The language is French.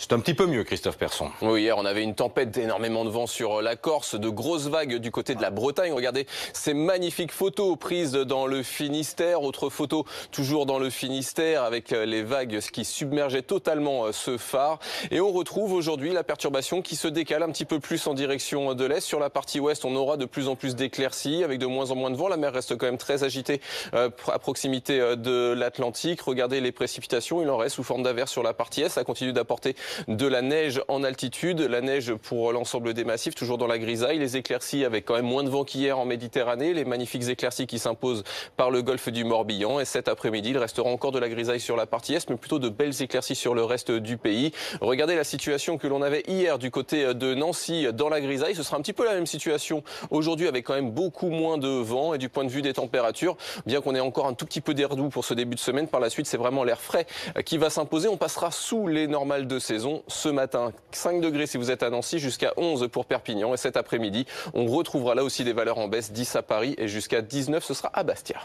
C'est un petit peu mieux, Christophe Persson. Oui, hier on avait une tempête, énormément de vent sur la Corse, de grosses vagues du côté de la Bretagne. Regardez ces magnifiques photos prises dans le Finistère. Autre photo toujours dans le Finistère avec les vagues qui submergeaient totalement ce phare. Et on retrouve aujourd'hui la perturbation qui se décale un petit peu plus en direction de l'est. Sur la partie ouest, on aura de plus en plus d'éclaircies avec de moins en moins de vent. La mer reste quand même très agitée à proximité de l'Atlantique. Regardez les précipitations, il en reste sous forme d'averses sur la partie est. Ça continue d'apporter de la neige en altitude, la neige pour l'ensemble des massifs, toujours dans la grisaille, les éclaircies avec quand même moins de vent qu'hier en Méditerranée, les magnifiques éclaircies qui s'imposent par le golfe du Morbihan. Et cet après-midi, il restera encore de la grisaille sur la partie est, mais plutôt de belles éclaircies sur le reste du pays. Regardez la situation que l'on avait hier du côté de Nancy dans la grisaille. Ce sera un petit peu la même situation aujourd'hui avec quand même beaucoup moins de vent. Et du point de vue des températures, bien qu'on ait encore un tout petit peu d'air doux pour ce début de semaine, par la suite, c'est vraiment l'air frais qui va s'imposer. On passera sous les normales de saison ce matin. 5 degrés si vous êtes à Nancy, jusqu'à 11 pour Perpignan. Et cet après-midi, on retrouvera là aussi des valeurs en baisse, 10 à Paris et jusqu'à 19, ce sera à Bastia.